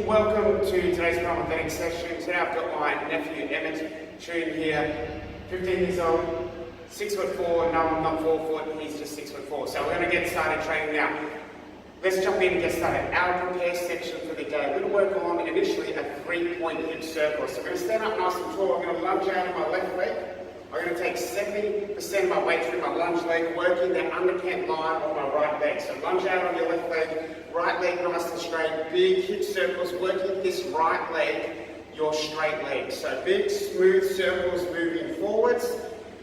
welcome to today's PrimalThenics session. Today I've got my nephew Emmett Tune here, 15 years old, 6'4". No, I'm not 4 foot, he's just 6'4". So we're going to get started training now. Let's jump in and get started. Our prepare section for the day. We're going to work on initially a 3-point hip circle. So we're going to stand up nice and tall. I'm going to lunge out on my left leg. I'm going to take 70% of my weight through my lunge leg, working that undercant line on my right leg. So lunge out on your left leg, right leg nice and straight, big hip circles, working this right leg, your straight leg. So big, smooth circles moving forwards,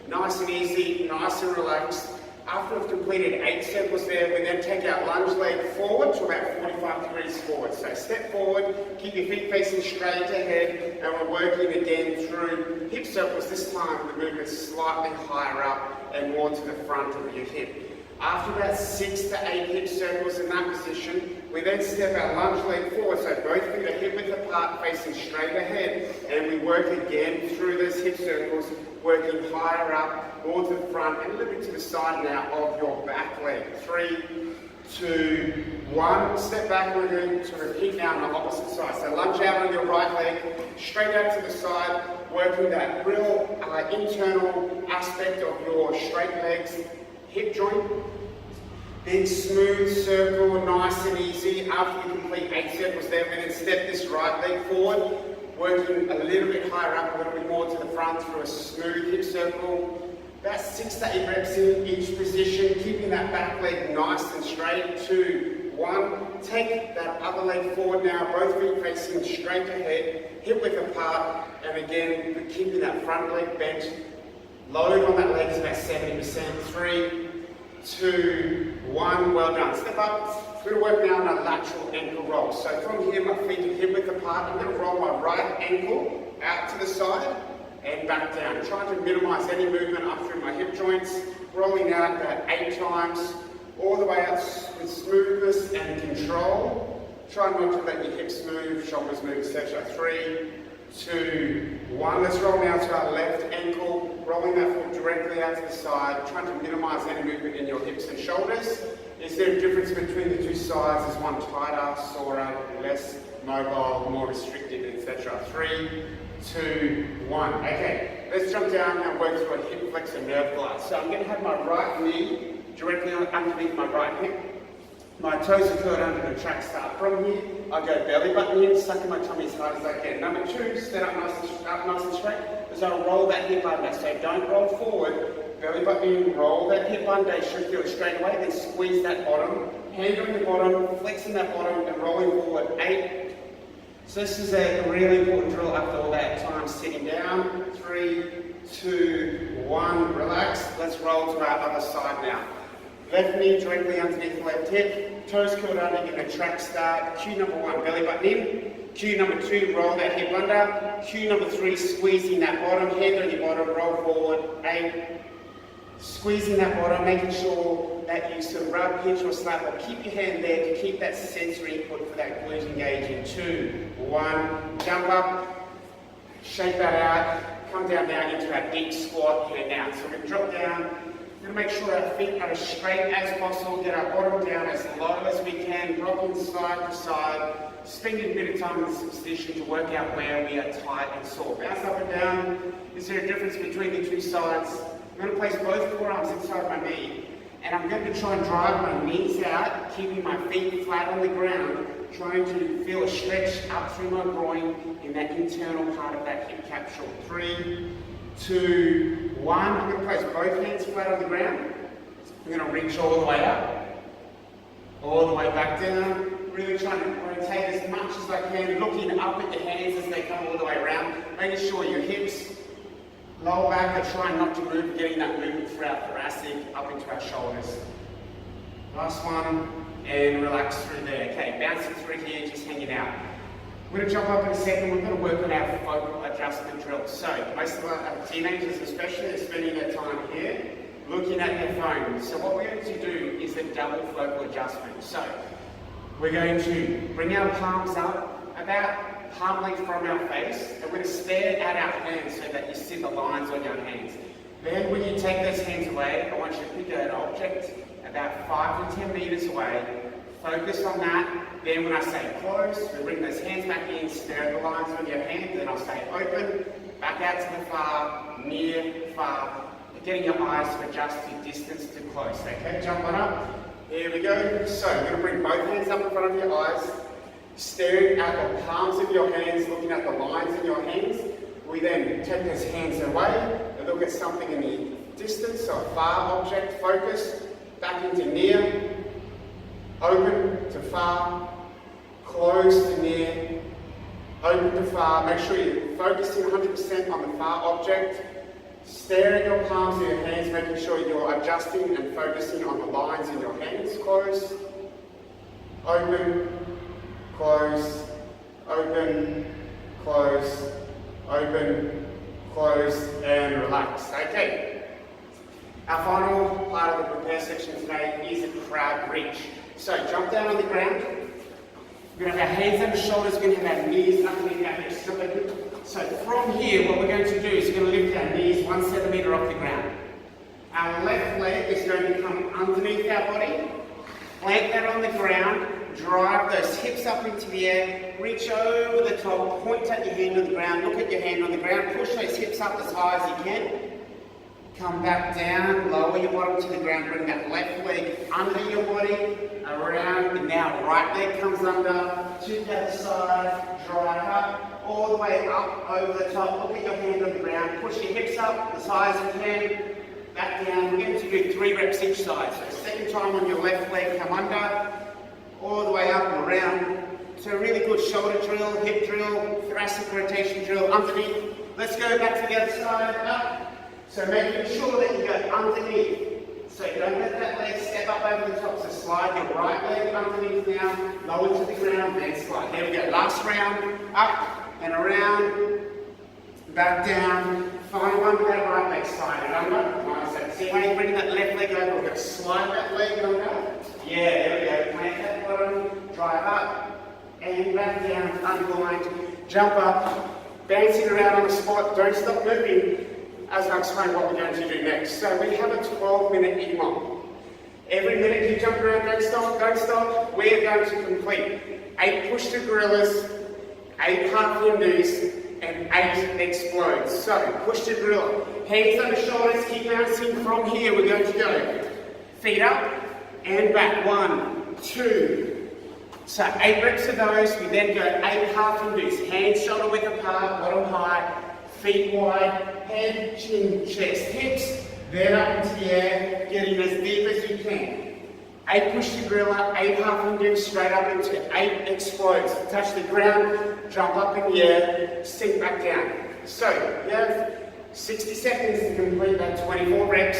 nice and easy, nice and relaxed. After we've completed 8 circles there, we then take our lunge leg forward to about 45 degrees forward. So step forward, keep your feet facing straight ahead, and we're working again through hip circles. This time the movement slightly higher up and more to the front of your hip. After about 6 to 8 hip circles in that position, we then step our lunge leg forward, so both feet are hip width apart, facing straight ahead, and we work again through those hip circles, working higher up, more to the front, and a little bit to the side now of your back leg. 3, 2, 1. Step back, we're going to repeat now on the opposite side. So lunge out on your right leg, straight out to the side, working that real internal aspect of your straight legs, hip joint. Big smooth circle, nice and easy. After you complete 8 circles there, we then step this right leg forward, working a little bit higher up, a little bit more to the front through a smooth hip circle. About 6 to 8 reps in each position, keeping that back leg nice and straight. 2, 1. Take that other leg forward now, both feet facing straight ahead, hip width apart, and again, keeping that front leg bent. Load on that leg is about 70%. 3, 2, 1. Well done. Step up. We're going to work now on a lateral ankle roll. So from here, my feet are hip width apart. I'm going to roll my right ankle out to the side and back down. Trying to minimize any movement up through my hip joints. Rolling out about 8 times, all the way out with smoothness and control. Try not to let your hips move, shoulders move, etc. 3, 2, 1. Let's roll now to our left ankle, rolling that foot directly out to the side, trying to minimize any movement in your hips and shoulders. Is there a difference between the two sides? Is one tighter, sorer, less mobile, more restricted, etc.? 3, 2, 1. Okay, let's jump down and work through a hip flexor nerve glide. So I'm going to have my right knee directly underneath my right hip. My toes are curled under the track start. From here, I go belly button in, sucking my tummy as hard as I can. Number 2, stand up nice and straight, as I'll roll that hip under. So don't roll forward, belly button in, roll that hip under. You should feel it straight away, then squeeze that bottom. Hand on the bottom, flexing that bottom and rolling forward. 8. So this is a really important drill after all that time sitting down. 3, 2, 1. Relax. Let's roll to our other side now. Left knee directly underneath the left hip, toes curled under in a track start. Cue number 1, belly button in. Cue number 2, roll that hip under. Cue number 3, squeezing that bottom, hand on your bottom, roll forward. 8. Squeezing that bottom, making sure that you sort of rub, pinch or slap, or keep your hand there to keep that sensory input for that glute engaging. 2, 1, jump up, shake that out, come down now into our deep squat, hand out. So we're going to drop down. We're going to make sure our feet are as straight as possible, get our bottom down as low as we can, rocking side to side, spending a bit of time in this position to work out where we are tight and sore. Bounce up and down. Is there a difference between the two sides? I'm going to place both forearms inside my knee, and I'm going to try and drive my knees out, keeping my feet flat on the ground, trying to feel a stretch up through my groin in that internal part of that hip capsule. 3, 2, 1. I'm going to place both hands flat on the ground. I'm going to reach all the way up, all the way back down. Really trying to rotate as much as I can, looking up at the hands as they come all the way around, making sure your hips, lower back are trying not to move, getting that movement throughout thoracic, up into our shoulders. Last one, and relax through there. Okay, bouncing through here, just hanging out. We're going to jump up in a second. We're going to work on our focal adjustment drills. So most of our teenagers especially are spending their time here looking at their phone. So what we're going to do is a double focal adjustment. So we're going to bring our palms up about palm length from our face, and we're going to stare at our hands so that you see the lines on your hands. Then when you take those hands away, I want you to pick an object about 5 to 10 meters away, Focus on that. Then when I say close, we bring those hands back in, stare at the lines with your hands, then I'll say open, back out to the far, near, far, getting your eyes to adjust your distance to close, okay? Jump on up. Here we go. So we're going to bring both hands up in front of your eyes, staring at the palms of your hands, looking at the lines in your hands. We then take those hands away and look at something in the distance, so a far object, focus, back into near, open to far, close to near, open to far. Make sure you're focusing 100% on the far object. Stare at your palms of your hands, making sure you're adjusting and focusing on the lines in your hands. Close, open, close, open, close, open, close, and relax. Okay. Our final part of the prepare section today is a crab reach. So jump down on the ground. We're going to have our hands on the shoulders, we're going to have our knees underneath our hips. So from here, what we're going to do is we're going to lift our knees 1 centimetre off the ground. Our left leg is going to come underneath our body. Plant that on the ground. Drive those hips up into the air. Reach over the top. Point at your hand on the ground. Look at your hand on the ground. Push those hips up as high as you can. Come back down, lower your bottom to the ground, bring that left leg under your body, around, and now right leg comes under, to the other side, drive up, all the way up, over the top, look at your hand on the ground, push your hips up as high as you can, back down. We're going to do 3 reps each side. So second time on your left leg, come under, all the way up and around. So a really good shoulder drill, hip drill, thoracic rotation drill, underneath. Let's go back to the other side, up. So making sure that you go underneath. So don't let that leg step up over the top. So slide your right leg underneath now, lower to the ground, then slide. Here we go. Last round, up and around, back down. Final one with that right leg, slide it under. Nice. See how you bring that left leg over? We're going to slide that leg under. Yeah, there we go. Plant that bottom, drive up, and back down, unwind, jump up, bouncing around on the spot. Don't stop moving. As I explain what we're going to do next. So we have a 12-minute EMOM. Every minute you jump around, don't stop, we're going to complete 8 push-to gorillas, 8 half Hindus, and 8 explodes. So push-to gorilla, hands on the shoulders, keep bouncing. From here we're going to go feet up and back, 1, 2. So 8 reps of those, we then go 8 half Hindus, hands shoulder width apart, bottom high, feet wide, head, chin, chest, hips, then up into the air, getting as deep as you can. 8 push to gorilla, 8 half Hindus, straight up into 8 explodes. Touch the ground, jump up in the air, sink back down. So you have 60 seconds to complete that 24 reps.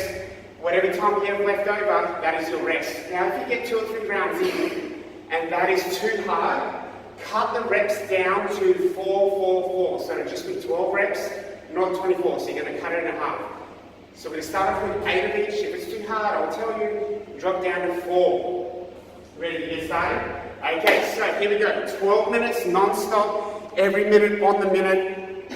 Whatever time you have left over, that is your rest. Now if you get 2 or 3 rounds in, and that is too hard, cut the reps down to 4, 4, 4. So it'll just be 12 reps, not 24. So you're going to cut it in half. So we're going to start off with 8 of each. If it's too hard, I'll tell you, drop down to 4. Ready to get started? Okay, so here we go. 12 minutes non-stop, every minute on the minute.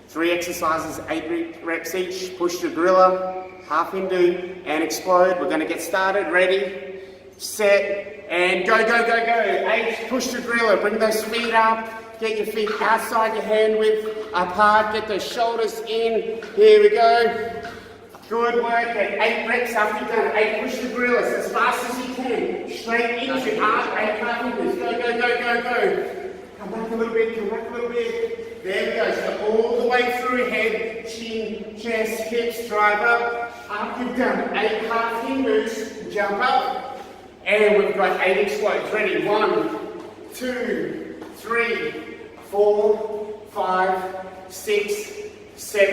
3 exercises, 8 reps each. Push to gorilla, half Hindu, and explode. We're going to get started. Ready, set, and go, go, go, go. 8 push to gorilla. Bring those feet up. Get your feet outside your hand width, apart. Get those shoulders in. Here we go. Good work. At 8 reps after you've done 8 push to gorillas as fast as you can. Straight into arch 8 half Hindus. Go, go, go, go, go. Come back a little bit. Come back a little bit. There we go. So all the way through head, chin, chest, hips. Drive up. After you've done 8 half Hindus, jump up. And we've got 8 explodes. Ready? 1, 2, 3, 4, 5, 6, 7,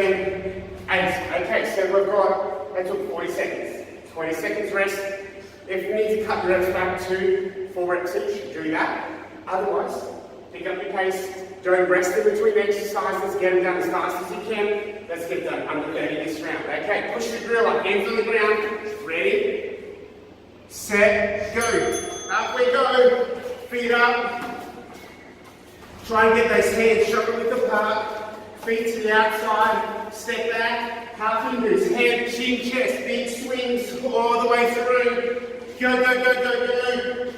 8. Okay, so we've got, that took 40 seconds. 20 seconds rest. If you need to cut the reps back to 4 reps each, do that. Otherwise, pick up your pace. Don't rest in between exercises. Get them done as fast as you can. Let's get done under 30 this round. Okay, push the gorilla. Hands on the ground. Ready? Set, go. Up we go. Feet up. Try and get those hands shoulder width apart. Feet to the outside. Step back. Half Hindus. Head, chin, chest. Big swings all the way through. Go, go, go, go, go.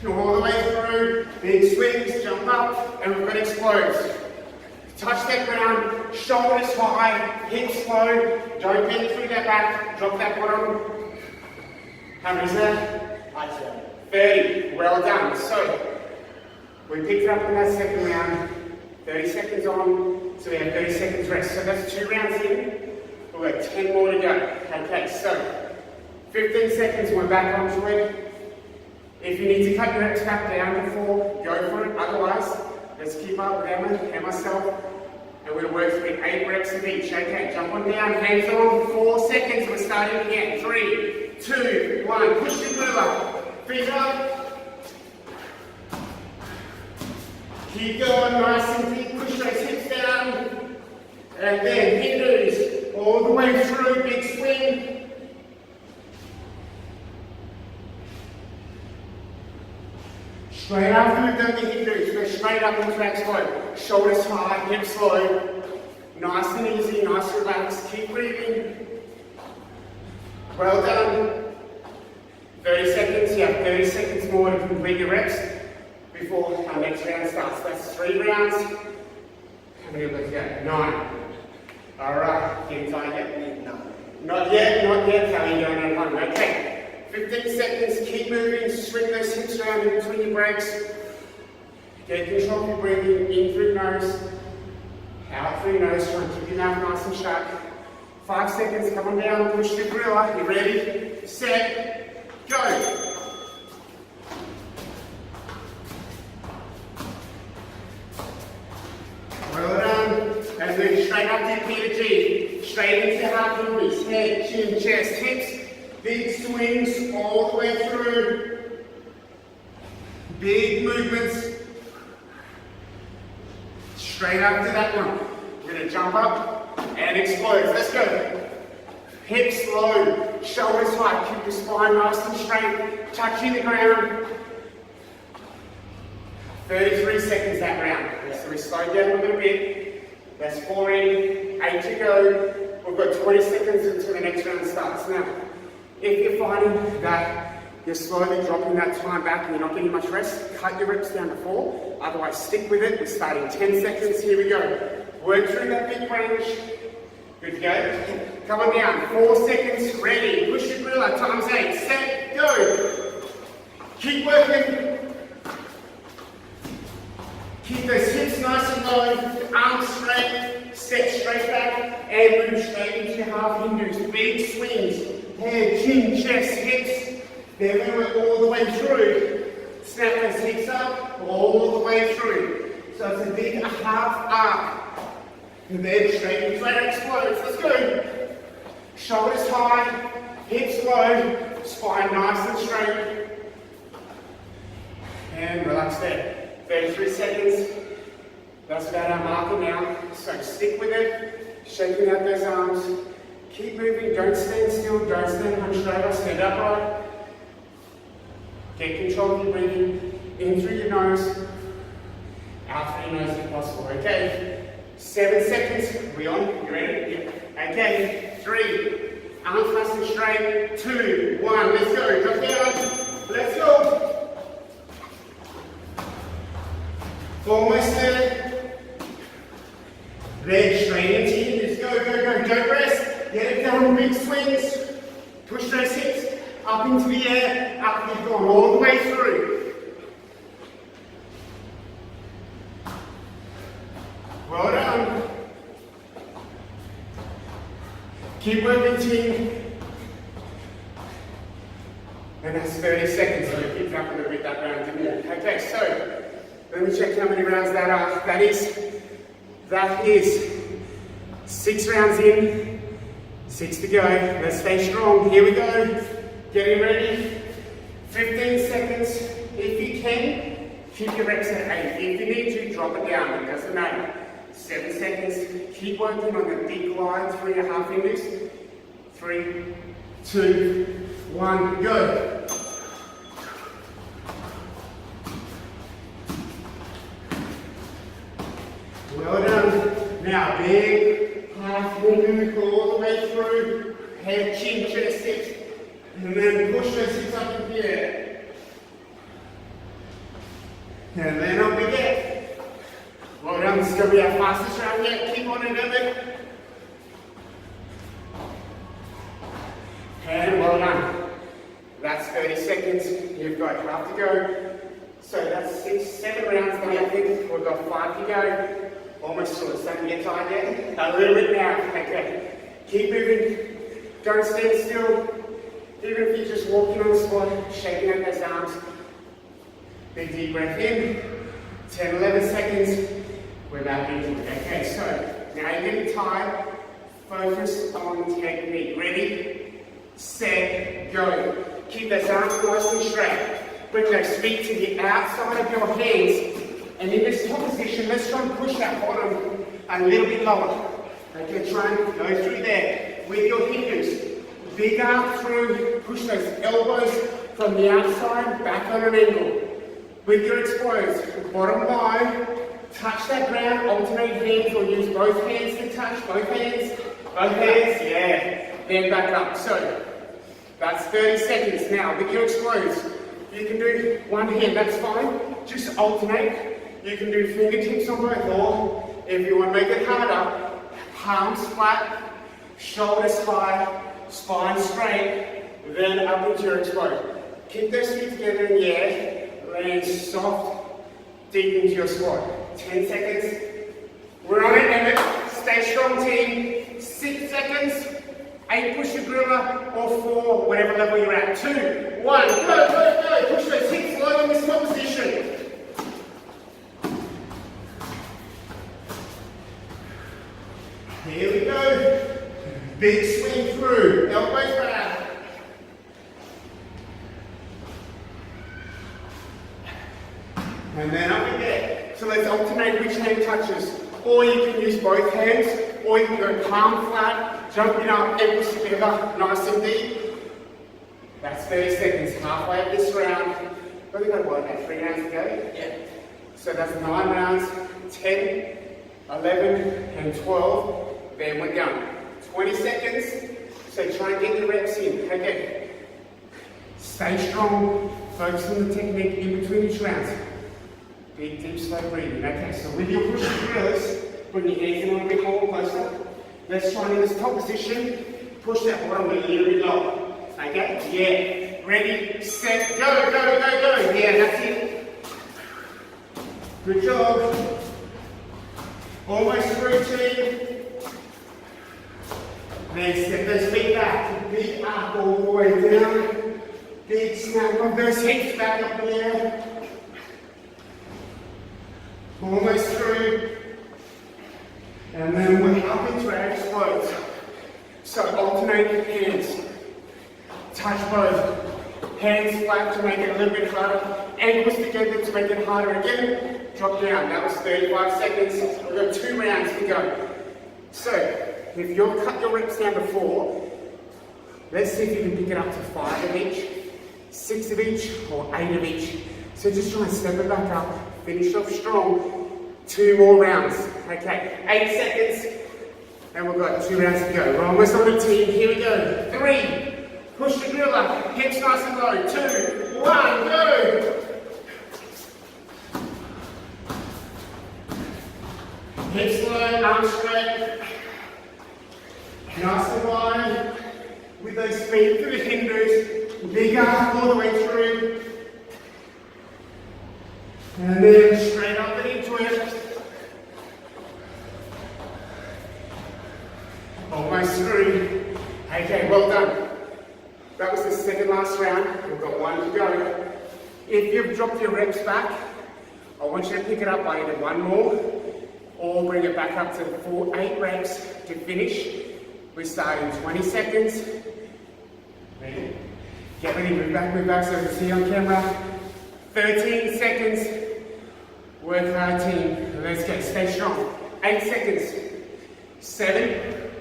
All the way through, big swings, jump up, and we've got explodes. Touch that ground, shoulders high, hips low, don't bend through that back, drop that bottom. How many is that? 30, well done. So, we picked it up in that second round, 30 seconds on, so we have 30 seconds rest. So that's 2 rounds in, we've got 10 more to go. Okay, so 15 seconds, we're back onto it. If you need to cut your reps back down to 4, go for it. Otherwise, let's keep up with Emma and myself, and we're going to work through 8 reps of each. Okay, jump on down, hands on, 4 seconds, we're starting again. 3, 2, 1, push your glute up, feet up. Keep going, nice and deep, push those hips down. And then Hindus, all the way through, big swing. Straight after we've done the Hindus, we're straight up into that slow. Shoulders high, hips low. Nice and easy, nice and relaxed. Keep breathing. Well done. 30 seconds, you have 30 seconds more to complete your reps before our next round starts. That's 3 rounds. How many of those go? 9. Alright, getting tired yet? No. Not yet, how are you doing at home? Okay. 15 seconds, keep moving, swing those hips around in between your breaks. Get control of your breathing, in through your nose, out through your nose, try and keep your mouth nice and shut. 5 seconds, come on down, push the gorilla. You ready, set, go. Well done. And then straight up to your P to G. Straight into your half hinges, head, chin, chest, hips. Big swings all the way through. Big movements. Straight up to that one. We're going to jump up and explode. Let's go. Hips low, shoulders high. Keep your spine nice and straight. Touching the ground. 33 seconds that round. So we slow down a little bit. That's 4 in, 8 to go. We've got 20 seconds until the next round starts. Now, if you're finding that you're slowly dropping that time back and you're not getting much rest, cut your reps down to 4. Otherwise, stick with it. We're starting 10 seconds. Here we go. Work through that big range. Good to go. Come on down. 4 seconds. Ready. Push your gorilla. Times 8. Set. Go. Keep working. Keep those hips nice and low. Arms straight. Step straight back. And move straight into your half Hindus. Big swings. Head, chin, chest, hips. Then we work all the way through. Snap those hips up, all the way through. So it's a big half arc. And then straight into our explodes. Let's go. Shoulders high, hips low, spine nice and straight. And relax there. 33 seconds. That's about our marker now. So stick with it. Shaking out those arms. Keep moving, don't stand still, don't stand hunched over, stand upright. Get control of your breathing, in through your nose, out through your nose if possible. Okay, 7 seconds, we on? You ready? Yeah. Okay, 3, arms nice and straight, 2, 1, let's go, drop down, let's go. Almost there. Leg straight into Hindus, go, go, go, don't rest. Get it down, big swings. Push those hips up into the air, up you've gone all the way through. Well done. Keep working, team. And that's 30 seconds, so you keep up a little bit that round, didn't you? Okay, so let me check how many rounds that are. That is 6 rounds in. 6 to go. Let's stay strong. Here we go. Getting ready. 15 seconds. If you can, keep your reps at 8. If you need to, drop it down. It doesn't matter. 7 seconds. Keep working on the big glide through your half Hindus. 3, 2, 1, go. Well done. Now, big half Hindu all the way through. Head, chin, chest, hips. And then push those hips up in the air. And then up we get. Well done, this is going to be our fastest round yet. Keep on it, Emmett. And well done. That's 30 seconds. You've got half to go. So that's 7 rounds done, I think. We've got 5 to go. Almost sure it's starting to get tired yet. A little bit now. Okay. Keep moving. Don't stand still. Even if you're just walking on the spot, shaking out those arms. Big deep breath in. 10, 11 seconds. We're back into it. Okay, so now you're getting tired. Focus on technique. Ready, set, go. Keep those arms nice and straight. Bring those feet to the outside of your hands. And in this top position, let's try and push that bottom a little bit lower. Okay, try and go through there with your fingers. Big arm through, push those elbows from the outside, back on an angle. With your exposed bottom line, touch that ground, alternate hands or use both hands to touch, both hands, yeah. Then back up. So, that's 30 seconds. Now, with your exposed, you can do one hand, that's fine. Just alternate. You can do fingertips on both, or if you want to make it harder, palms flat, shoulders high, spine straight, then up into your exposed. Keep those feet together in the air, land soft, deep into your squat. 10 seconds. We're on it, Emmett. Stay strong, team. 6 seconds. 8 push the gorilla, or 4, whatever level you're at. 2, 1, go. Push those hips low in this top position. Here we go. Big swing through. Elbows back. And then up we get. So let's alternate which hand touches. Or you can use both hands, or you can go palm flat, jumping up, ankles together, nice and deep. That's 30 seconds, halfway of this round. But we've got about 3 rounds to go. Yeah. So that's 9 rounds, 10, 11, and 12. Then we're done. 20 seconds. So try and get the reps in. Okay. Stay strong. Focus on the technique in between each round. Big, deep, slow breathing. Okay, so with your push and drills, bring your hands in a little bit more closer. Let's try in this top position. Push that bottom a little bit lower. Okay? Yeah. Ready, set, go. Yeah, that's it. Good job. Almost through, team. Then step those feet back. Big up all the way down. Big snap of those hips back up in the air. Almost through. And then we're up into our explodes. So alternate hands. Touch both. Hands flat to make it a little bit harder. Ankles together to make it harder again. Drop down. That was 35 seconds. We've got 2 rounds to go. So, if you've cut your reps down to 4, let's see if you can pick it up to 5 of each, 6 of each, or 8 of each. So just try and step it back up. Finish off strong. 2 more rounds. Okay, 8 seconds. And we've got 2 rounds to go. We're almost on the team. Here we go. 3. Push the grill up. Hips nice and low. 2, 1, go. Hips low, arms straight. Nice and wide. With those feet through the hinders. Big arm all the way through. And then straight up and into it. Almost through. Okay, well done. That was the second last round. We've got 1 to go. If you've dropped your reps back, I want you to pick it up by either 1 more or bring it back up to 8 reps to finish. We start in 20 seconds. Ready? Get ready, move back so we can see on camera. 13 seconds. Work hard, team. Let's go, stay strong. 8 seconds. 7,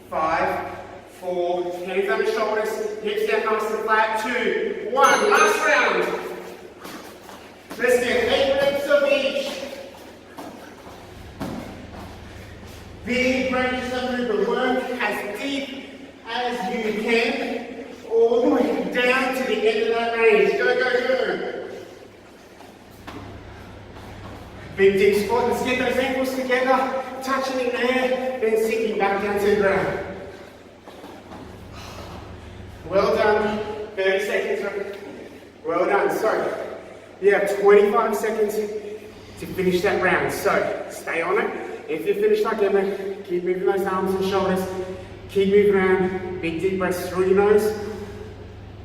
5, 4, hands on the shoulders, hips down nice and flat. 2, 1, last round. Let's get 8 reps of each. Big ranges of movement. Work as deep as you can, all the way down to the end of that range. Go. Big deep squat. Let's get those ankles together, touching in there, then sinking back down to the ground. Well done. 30 seconds. Well done. So, you have 25 seconds to finish that round. So, stay on it. If you finish like Emma, keep moving those arms and shoulders. Keep moving around. Big deep breaths through your nose.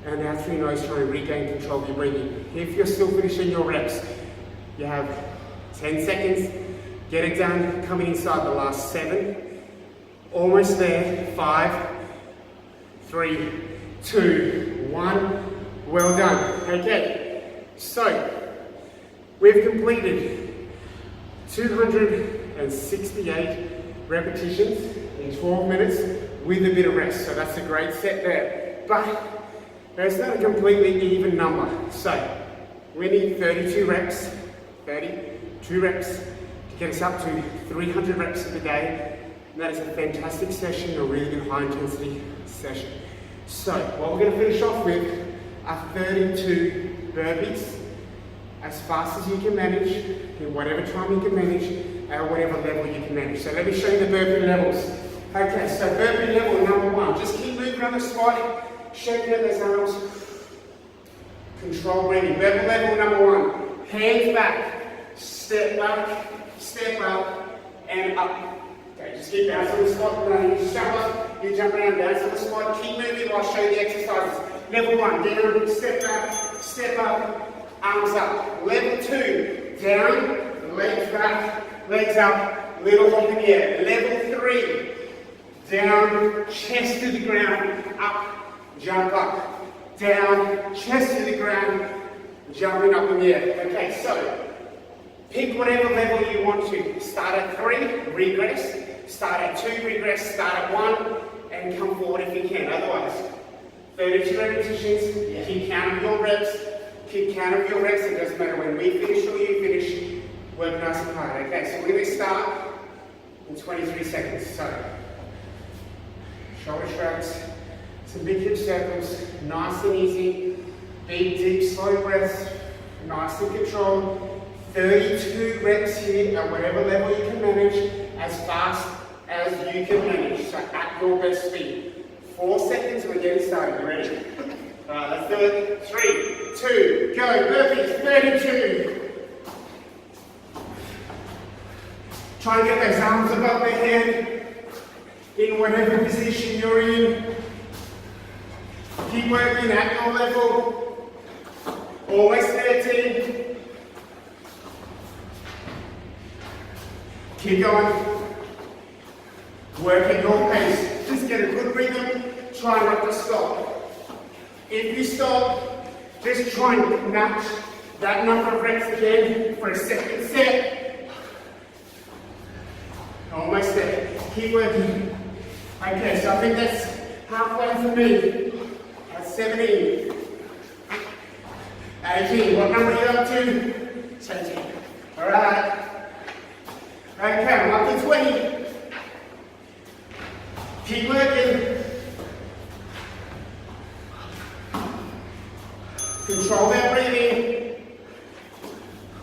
And out through your nose, trying to regain control of your breathing. If you're still finishing your reps, you have 10 seconds. Get it done. Coming inside the last 7. Almost there. 5, 3, 2, 1. Well done. Okay. So, we've completed 268 repetitions in 12 minutes with a bit of rest. So that's a great set there. But it's not a completely even number. So we need 32 reps, 32 reps to get us up to 300 reps of the day. And that is a fantastic session, a really good high intensity session. So what we're going to finish off with are 32 burpees as fast as you can manage, in whatever time you can manage, at whatever level you can manage. So let me show you the burpee levels. Okay, so burpee level number 1. Just keep moving on the spot, shaking out those arms. Control breathing. Burpee level number 1. Hands back, step up, and up. Okay, just keep bouncing on the spot. You just jump up, you jump around, bounce on the spot. Keep moving while I show you the exercises. Level 1, down, step back, step up. Arms up. Level 2, down, legs back, legs up, little hop in the air. Level 3, down, chest to the ground, up, jump up. Down, chest to the ground, jumping up in the air. Okay, so pick whatever level you want to. Start at 3, regress. Start at 2, regress. Start at 1, and come forward if you can. Otherwise, 32 repetitions, keep count of your reps. Keep count of your reps. It doesn't matter when we finish or you finish. Work nice and hard. Okay, so we're going to start in 23 seconds. So, shoulder shrugs, some big hip circles, nice and easy. Big, deep, slow breaths, nice and controlled. 32 reps here at whatever level you can manage, as fast as you can manage. So, at your best speed. 4 seconds, we're getting started. You ready? Alright, let's do it. 3, 2, go. Burpees, 32. Try and get those arms above the head in whatever position you're in. Keep working at your level. Always 13. Keep going. Work at your pace. Just get a good rhythm. Try not to stop. If you stop, just try and match that number of reps again for a second set. Almost there. Keep working. Okay, so I think that's halfway for me. That's 17. 18. What number are you up to? 17. Alright. Okay, I'm up to 20. Keep working. Control that breathing.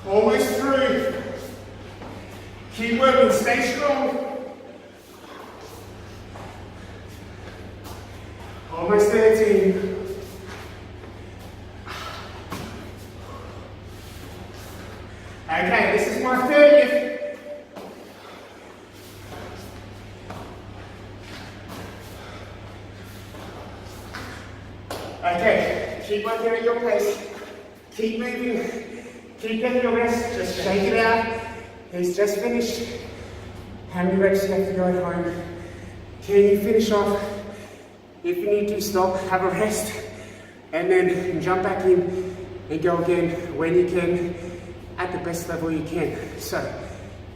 Almost through. Keep working, stay strong. Almost 13. Okay, this is my 30th. Okay, keep working at your pace. Keep moving. Keep getting your rest. Just shake it out. He's just finished. How many reps do you have to go at home? Can you finish off? If you need to, stop, have a rest, and then jump back in and go again when you can, at the best level you can. So,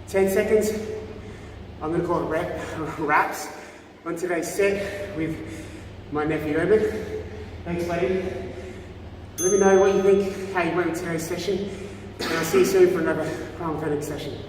10 seconds. I'm going to call it wraps on today's set with my nephew Evan. Thanks, buddy. Let me know what you think, how you went in today's session, and I'll see you soon for another PrimalThenics session.